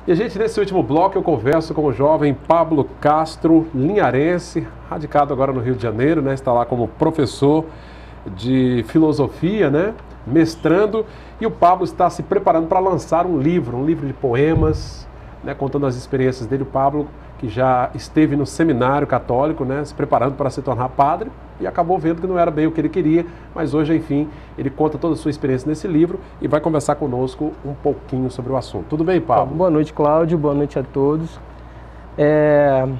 E a gente, nesse último bloco, eu converso com o jovem Pablo Castro, linharense, radicado agora no Rio de Janeiro, né? Está lá como professor de filosofia, né? Mestrando. E o Pablo está se preparando para lançar um livro de poemas, né? Contando as experiências dele. O Pablo, que já esteve no seminário católico, né? Se preparando para se tornar padre, e acabou vendo que não era bem o que ele queria, mas hoje, enfim, ele conta toda a sua experiência nesse livro e vai conversar conosco um pouquinho sobre o assunto. Tudo bem, Pablo? Boa noite, Cláudio. Boa noite a todos.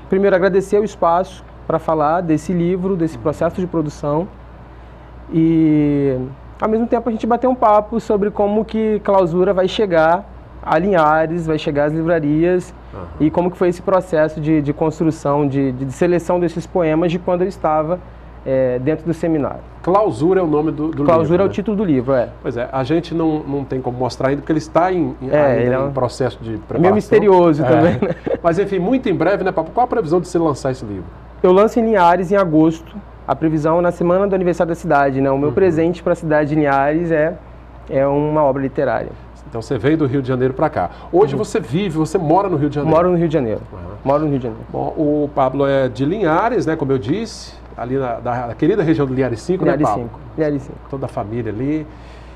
Primeiro, agradecer o espaço para falar desse livro, desse processo de produção e, ao mesmo tempo, a gente bater um papo sobre como que Clausura vai chegar a Linhares, vai chegar às livrarias e como que foi esse processo de construção, de seleção desses poemas de quando eu estava dentro do seminário. Clausura é o nome do livro. Clausura é o né? título do livro, Pois é, a gente não tem como mostrar ainda, porque ele está em processo de preparação. Meio misterioso também, né? Mas enfim, muito em breve, né, Pablo? Qual a previsão de se lançar esse livro? Eu lanço em Linhares em agosto, a previsão é na semana do aniversário da cidade, né? O meu presente para a cidade de Linhares é uma obra literária. Então você veio do Rio de Janeiro para cá. Hoje você mora no Rio de Janeiro? Moro no Rio de Janeiro. Moro no Rio de Janeiro. Bom, o Pablo é de Linhares, né, como eu disse, ali da querida região do Linhares 5, né, Pablo? Linhares 5. Toda a família ali.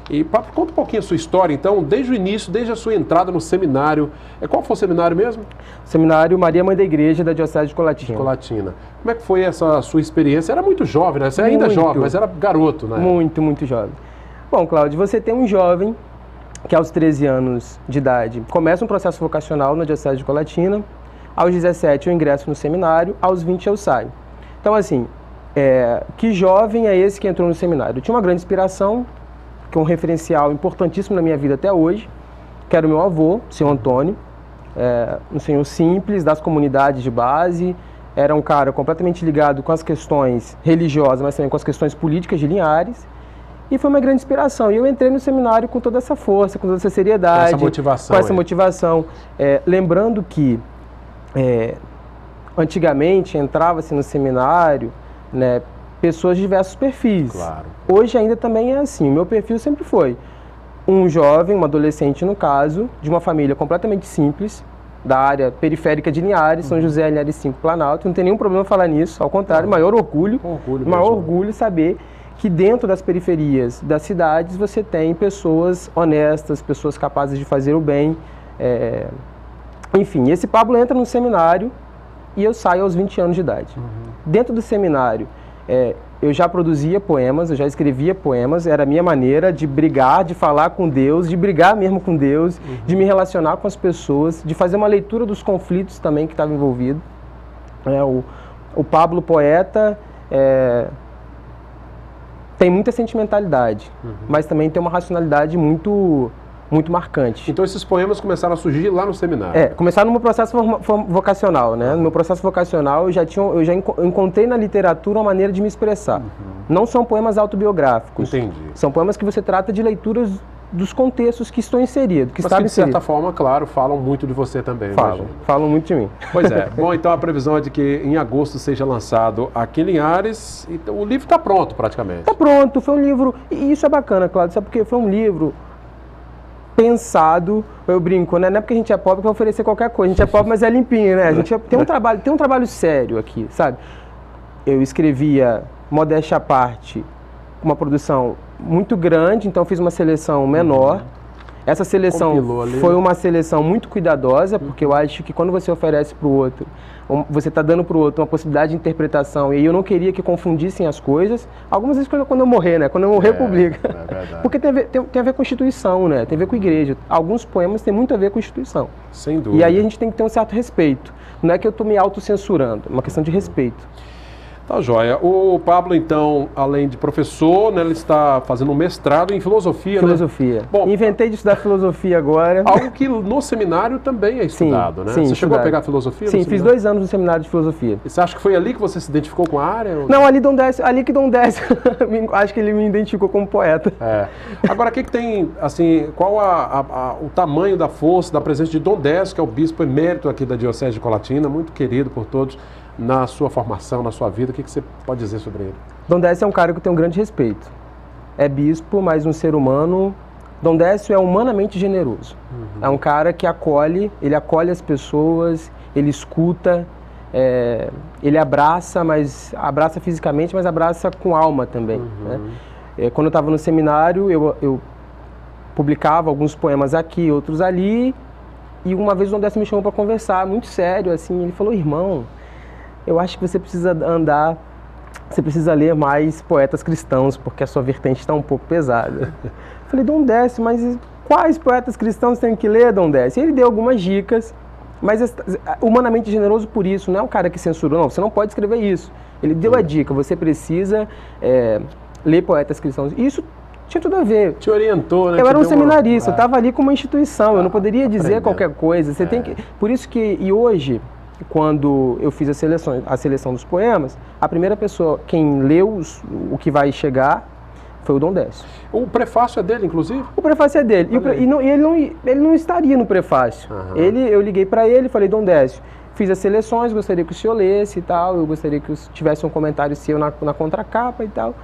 E Pablo, conta um pouquinho a sua história, então, desde o início, desde a sua entrada no seminário. Qual foi o seminário mesmo? Seminário Maria Mãe da Igreja da Diocese de Colatina. Colatina. Como é que foi essa sua experiência? Era muito jovem, né? Você ainda é jovem, mas era garoto, né? Muito, muito jovem. Bom, Cláudio, você tem um jovem que aos 13 anos de idade começa um processo vocacional na Diocese de Colatina, aos 17 eu ingresso no seminário, aos 20 eu saio. Então, assim, que jovem é esse que entrou no seminário? Eu tinha uma grande inspiração, que é um referencial importantíssimo na minha vida até hoje, que era o meu avô, o senhor Antônio, um senhor simples, das comunidades de base, era um cara completamente ligado com as questões religiosas, mas também com as questões políticas de Linhares, e foi uma grande inspiração. E eu entrei no seminário com toda essa força, com toda essa seriedade. Com essa motivação. Lembrando que, antigamente, entrava-se no seminário, né, pessoas de diversos perfis. Claro. Hoje ainda também é assim. O meu perfil sempre foi um jovem, um adolescente, no caso, de uma família completamente simples, da área periférica de Linhares, São José, Linhares 5, Planalto. Não tem nenhum problema falar nisso, ao contrário, maior orgulho saber que dentro das periferias das cidades você tem pessoas honestas, pessoas capazes de fazer o bem. Enfim, esse Pablo entra no seminário e eu saio aos 20 anos de idade. Dentro do seminário, eu já produzia poemas, eu já escrevia poemas, era a minha maneira de brigar, de falar com Deus, de brigar mesmo com Deus, de me relacionar com as pessoas, de fazer uma leitura dos conflitos também que estavam envolvidos. O Pablo, poeta, tem muita sentimentalidade, mas também tem uma racionalidade muito marcante. Então esses poemas começaram a surgir lá no seminário? Começaram no meu processo vocacional, né? No meu processo vocacional eu já encontrei na literatura uma maneira de me expressar. Não são poemas autobiográficos. Entendi. São poemas que você trata de leituras dos contextos que estão inseridos, Mas que de certa forma, claro, falam muito de você também. Falam muito de mim. Pois é. Bom, então a previsão é de que em agosto seja lançado aqui em Linhares. Então, o livro está pronto praticamente. Está pronto, foi um livro, e isso é bacana, Cláudio, sabe por quê? Foi um livro pensado, eu brinco, né? Não é porque a gente é pobre que vai oferecer qualquer coisa, a gente é pobre, mas é limpinho, né? A gente tem um trabalho sério aqui, sabe? Eu escrevia, modéstia à parte, uma produção muito grande, então eu fiz uma seleção menor. Essa seleção foi uma seleção muito cuidadosa, porque eu acho que quando você oferece para o outro, você está dando para o outro uma possibilidade de interpretação, e eu não queria que confundissem as coisas. Algumas vezes quando eu morrer, né? Quando eu morrer, publica. Porque tem a ver com instituição, né? Tem a ver com igreja. Alguns poemas têm muito a ver com instituição. Sem dúvida. E aí a gente tem que ter um certo respeito. Não é que eu estou me autocensurando, é uma questão de respeito. Tá joia. O Pablo, então, além de professor, né, ele está fazendo um mestrado em filosofia, Filosofia. Né? Bom, inventei de estudar filosofia agora. Algo que no seminário também é estudado, né? Sim, você chegou a pegar filosofia? Sim, fiz 2 anos no seminário de filosofia. E você acha que foi ali que você se identificou com a área? Ou... Não, ali que Dom Décio, acho que ele me identificou como poeta. Agora, o que tem, assim, qual o tamanho da força, da presença de Dom Décio, que é o bispo emérito aqui da Diocese de Colatina, muito querido por todos, na sua formação, na sua vida? O que você pode dizer sobre ele? Dom Décio é um cara que eu tenho um grande respeito. É bispo, mas um ser humano Dom Décio é humanamente generoso. É um cara que ele acolhe as pessoas, ele escuta, ele abraça, mas abraça fisicamente, mas abraça com alma também. Né? Quando eu estava no seminário, eu publicava alguns poemas aqui, outros ali, e uma vez o Dom Décio me chamou para conversar, muito sério, assim, ele falou: irmão, eu acho que você precisa ler mais poetas cristãos, porque a sua vertente está um pouco pesada. Eu falei: Dom Décio, mas quais poetas cristãos tenho que ler, Dom Décio? E ele deu algumas dicas, mas humanamente generoso por isso, não é um cara que censurou, não, você não pode escrever isso. Ele deu a dica, você precisa ler poetas cristãos. Isso tinha tudo a ver. Te orientou, né? Eu era um seminarista, eu estava ali com uma instituição, eu não poderia dizer qualquer coisa. Você tem que... Por isso que, e hoje, quando eu fiz a seleção dos poemas, a primeira pessoa, quem leu o que vai chegar, foi o Dom Décio. O prefácio é dele, inclusive? O prefácio é dele. Ele não estaria no prefácio. Eu liguei para ele, falei: Dom Décio, fiz as seleções, gostaria que o senhor lesse e tal, eu gostaria que tivesse um comentário seu na contracapa e tal.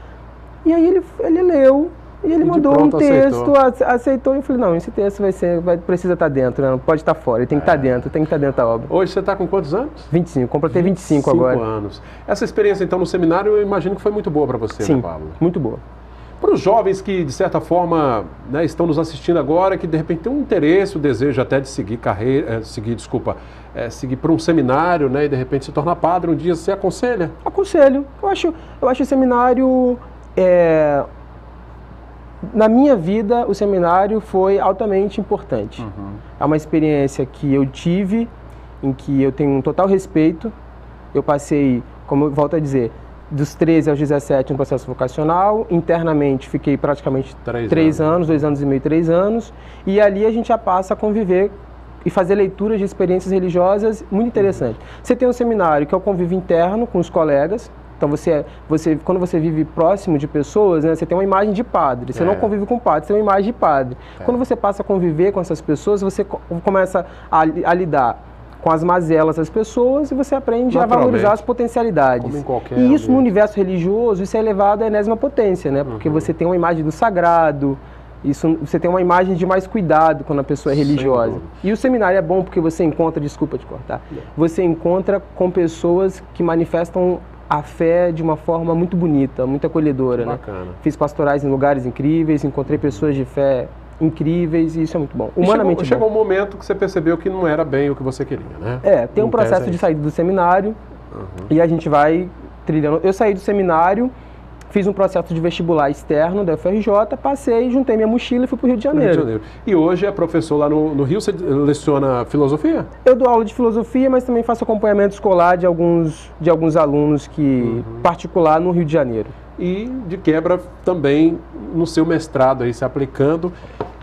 E aí ele leu, e ele mandou um texto, aceitou, e eu falei: não, esse texto precisa estar dentro, né? Não pode estar fora, ele tem que estar dentro, da obra. Hoje você está com quantos anos? 25, completei 25 agora. 25 anos. Essa experiência, então, no seminário, eu imagino que foi muito boa para você, Sim, né, Pablo? Muito boa. Para os jovens que, de certa forma, né, estão nos assistindo agora, que de repente tem um interesse, o desejo até de seguir seguir para um seminário, né, e de repente se tornar padre um dia, você aconselha? Aconselho. Eu acho o seminário... Na minha vida, o seminário foi altamente importante. É uma experiência que eu tive, em que eu tenho um total respeito. Eu passei, como eu volto a dizer, dos 13 aos 17 no processo vocacional. Internamente fiquei praticamente 3 anos, 2 anos e meio, 3 anos. E ali a gente já passa a conviver e fazer leituras de experiências religiosas muito interessantes. Você tem um seminário que é o convívio interno com os colegas. Então, quando você vive próximo de pessoas, né, você tem uma imagem de padre. Você não convive com padre, você tem uma imagem de padre. Quando você passa a conviver com essas pessoas, você começa a lidar com as mazelas das pessoas e você aprende a valorizar as potencialidades. Como em qualquer e isso no universo religioso, isso é elevado à enésima potência, né? Porque você tem uma imagem do sagrado, você tem uma imagem de mais cuidado quando a pessoa é religiosa. E o seminário é bom porque você encontra, desculpa te cortar, você encontra com pessoas que manifestam a fé de uma forma muito bonita, muito acolhedora. Bacana. Né? Fiz pastorais em lugares incríveis, encontrei pessoas de fé incríveis e isso é muito bom. Humanamente chegou um momento que você percebeu que não era bem o que você queria, né? Tem um processo de saída do seminário e a gente vai trilhando. Eu saí do seminário, fiz um processo de vestibular externo da UFRJ, passei, juntei minha mochila e fui para o Rio de Janeiro. E hoje é professor lá no Rio, você leciona filosofia? Eu dou aula de filosofia, mas também faço acompanhamento escolar de alguns alunos particular no Rio de Janeiro. E, de quebra, também no seu mestrado aí, se aplicando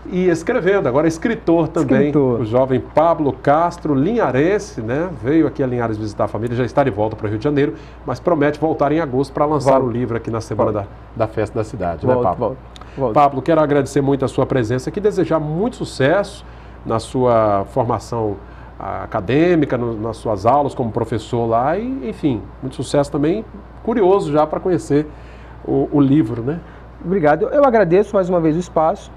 e escrevendo. Agora, escritor também. O jovem Pablo Castro, linharense, né? Veio aqui a Linhares visitar a família, já está de volta para o Rio de Janeiro, mas promete voltar em agosto para lançar o livro aqui na semana da festa da cidade, né, Pablo? Volto. Pablo, quero agradecer muito a sua presença aqui, desejar muito sucesso na sua formação acadêmica, nas suas aulas como professor lá e, enfim, muito sucesso também. Curioso já para conhecer o livro, né? Obrigado. Eu agradeço mais uma vez o espaço.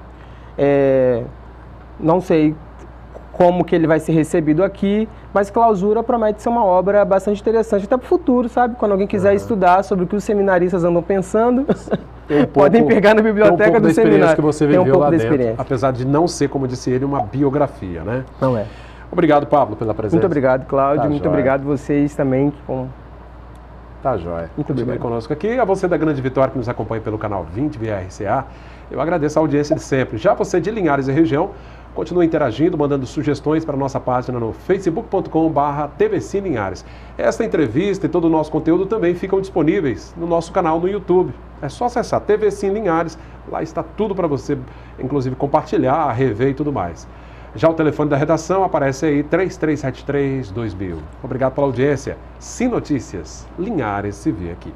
Não sei como que ele vai ser recebido aqui, mas Clausura promete ser uma obra bastante interessante até para o futuro, sabe? Quando alguém quiser estudar sobre o que os seminaristas andam pensando, podem pegar na biblioteca do seminário. Que você viveu lá dentro, apesar de não ser, como disse ele, uma biografia, né? Não é. Obrigado, Pablo, pela presença. Muito obrigado, Cláudio. Muito obrigado vocês também. Tá joia. Muito obrigado. Conosco aqui. A você da Grande Vitória que nos acompanha pelo canal 20 via RCA. Eu agradeço a audiência de sempre. Já você de Linhares e região, continue interagindo, mandando sugestões para a nossa página no facebook.com/TVC Linhares. Esta entrevista e todo o nosso conteúdo também ficam disponíveis no nosso canal no YouTube. É só acessar TVC Linhares, lá está tudo para você, inclusive compartilhar, rever e tudo mais. Já o telefone da redação aparece aí, 3373-2000. Obrigado pela audiência. Sim Notícias, Linhares se vê aqui.